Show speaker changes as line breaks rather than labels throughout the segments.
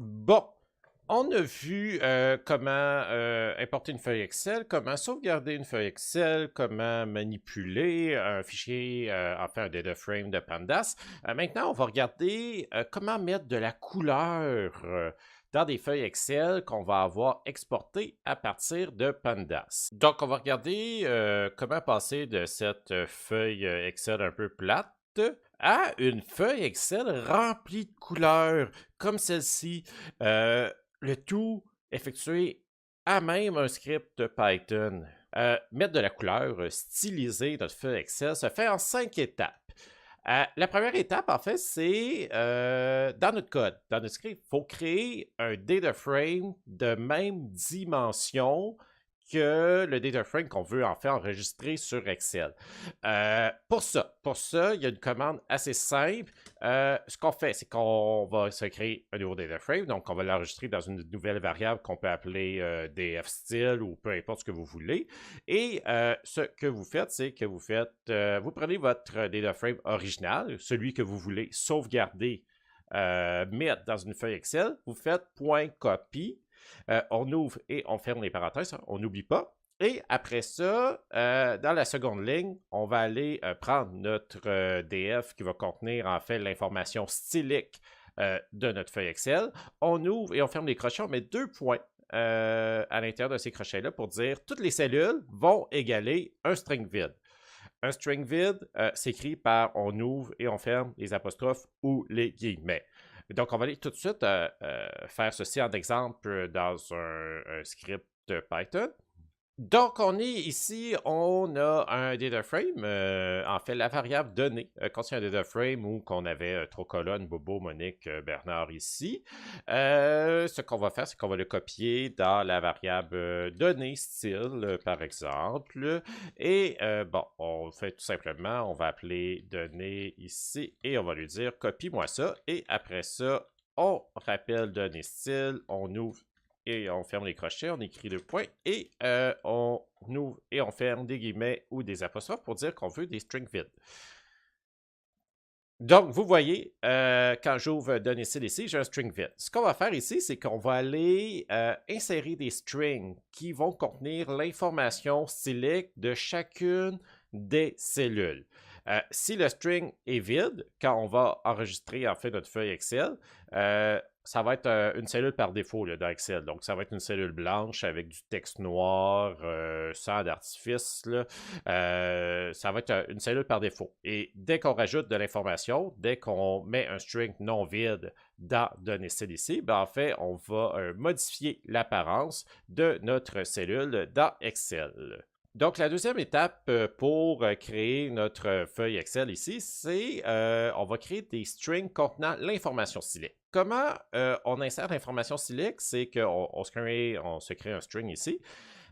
Bon, on a vu comment importer une feuille Excel, comment sauvegarder une feuille Excel, comment manipuler un fichier, enfin un data frame de Pandas. Maintenant, on va regarder comment mettre de la couleur dans des feuilles Excel qu'on va avoir exportées à partir de Pandas. Donc, on va regarder comment passer de cette feuille Excel un peu plate à une feuille Excel remplie de couleurs, comme celle-ci. Le tout effectué à même un script de Python. Mettre de la couleur, styliser notre feuille Excel se fait en 5 étapes. La première étape, en fait, c'est dans notre code, dans notre script, il faut créer un data frame de même dimension que le data frame qu'on veut en fait enregistrer sur Excel. Pour ça, il y a une commande assez simple. Ce qu'on fait, c'est qu'on va se créer un nouveau data frame, donc on va l'enregistrer dans une nouvelle variable qu'on peut appeler dfstyle ou peu importe ce que vous voulez. Et ce que vous faites, c'est que vous prenez votre data frame original, celui que vous voulez sauvegarder, mettre dans une feuille Excel, vous faites .copy. On ouvre et on ferme les parenthèses, hein, on n'oublie pas. Et après ça, dans la seconde ligne, on va aller prendre notre DF qui va contenir en fait l'information stylique de notre feuille Excel. On ouvre et on ferme les crochets, on met 2 points à l'intérieur de ces crochets-là pour dire toutes les cellules vont égaler un string vide. Un string vide s'écrit par on ouvre et on ferme les apostrophes ou les guillemets. Donc, on va aller tout de suite faire ceci en exemple dans un script Python. Donc, on est ici, on a un data frame, en fait, la variable donnée contient un data frame où qu'on avait trois colonnes, Bobo, Monique, Bernard ici. Ce qu'on va faire, c'est qu'on va le copier dans la variable donnée style, par exemple. Et bon, on fait tout simplement, on va appeler donnée ici et on va lui dire copie-moi ça. Et après ça, on rappelle donnée style, on ouvre et on ferme les crochets, on écrit 2 points et on ouvre et on ferme des guillemets ou des apostrophes pour dire qu'on veut des strings vides. Donc, vous voyez, quand j'ouvre données CDC, j'ai un string vide. Ce qu'on va faire ici, c'est qu'on va aller insérer des strings qui vont contenir l'information stylique de chacune des cellules. Si le string est vide, quand on va enregistrer en fait notre feuille Excel, ça va être une cellule par défaut là, dans Excel. Donc, ça va être une cellule blanche avec du texte noir, sans d'artifice. Ça va être une cellule par défaut. Et dès qu'on rajoute de l'information, dès qu'on met un string non vide dans données CDC, ben en fait, on va modifier l'apparence de notre cellule dans Excel. Donc, la deuxième étape pour créer notre feuille Excel ici, c'est on va créer des strings contenant l'information stylique. Comment on insère l'information stylique? C'est qu'on se crée un string ici.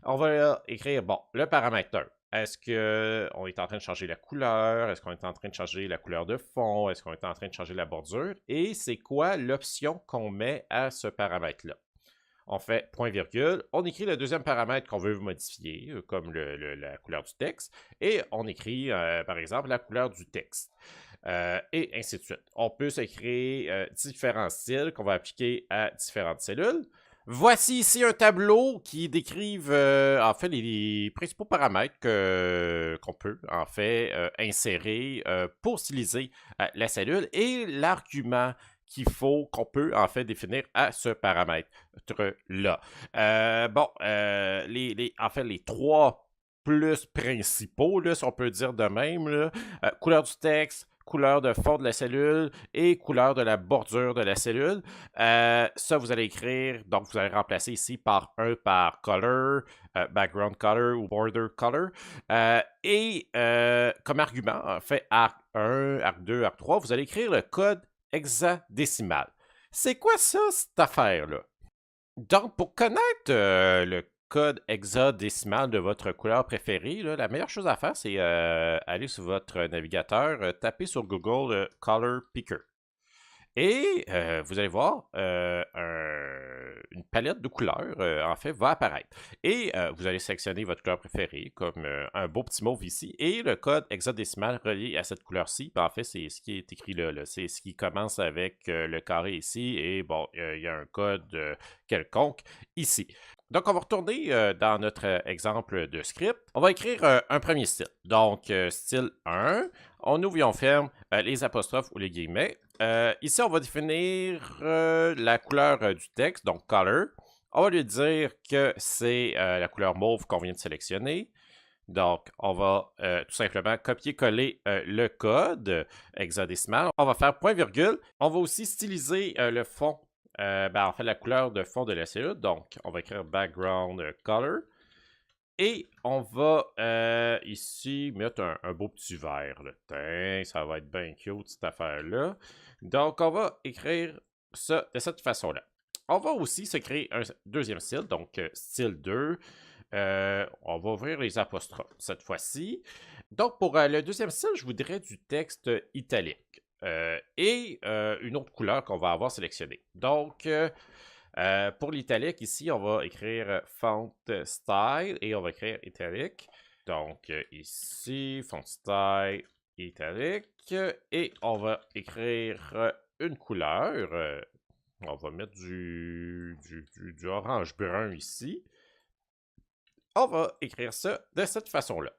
On va écrire, bon, le paramètre 1. Est-ce qu'on est en train de changer la couleur? Est-ce qu'on est en train de changer la couleur de fond? Est-ce qu'on est en train de changer la bordure? Et c'est quoi l'option qu'on met à ce paramètre-là? On fait point virgule, on écrit le deuxième paramètre qu'on veut modifier, comme la couleur du texte, et on écrit, par exemple, la couleur du texte. Et ainsi de suite. On peut se créer différents styles qu'on va appliquer à différentes cellules. Voici ici un tableau qui décrive en fait les principaux paramètres qu'on peut en fait insérer pour styliser la cellule et l'argument qu'on peut en fait définir à ce paramètre-là. En fait, les trois plus principaux, là, si on peut dire de même, là, couleur du texte, couleur de fond de la cellule et couleur de la bordure de la cellule. Ça, vous allez écrire, donc vous allez remplacer ici par color, background color ou border color. Et comme argument, en fait, arc 1, arc 2, arc 3, vous allez écrire le code hexadécimal. C'est quoi ça, cette affaire-là? Donc, pour connaître le code hexadécimal de votre couleur préférée, là, la meilleure chose à faire, c'est aller sur votre navigateur, taper sur Google Color Picker. Et vous allez voir une palette de couleurs, en fait, va apparaître. Et vous allez sélectionner votre couleur préférée, comme un beau petit mauve ici, et le code hexadécimal relié à cette couleur-ci. Ben, en fait, c'est ce qui est écrit là. C'est ce qui commence avec le carré ici, et bon, il y a un code quelconque ici. Donc, on va retourner dans notre exemple de script. On va écrire un premier style. Donc, style 1, on ouvre et on ferme les apostrophes ou les guillemets. Ici, on va définir la couleur du texte, donc color. On va lui dire que c'est la couleur mauve qu'on vient de sélectionner. Donc, on va tout simplement copier-coller le code hexadécimal. On va faire point virgule. On va aussi styliser le fond, en fait la couleur de fond de la cellule. Donc, on va écrire background color. Et on va ici mettre un beau petit vert. Là. Tain, ça va être bien cute cette affaire-là. Donc, on va écrire ça de cette façon-là. On va aussi se créer un deuxième style, donc style 2. On va ouvrir les apostrophes cette fois-ci. Donc, pour le deuxième style, je voudrais du texte italique et une autre couleur qu'on va avoir sélectionnée. Donc, pour l'italique, ici, on va écrire font style et on va écrire italique. Donc, ici, font style italique et on va écrire une couleur. On va mettre du orange brun ici. On va écrire ça de cette façon-là.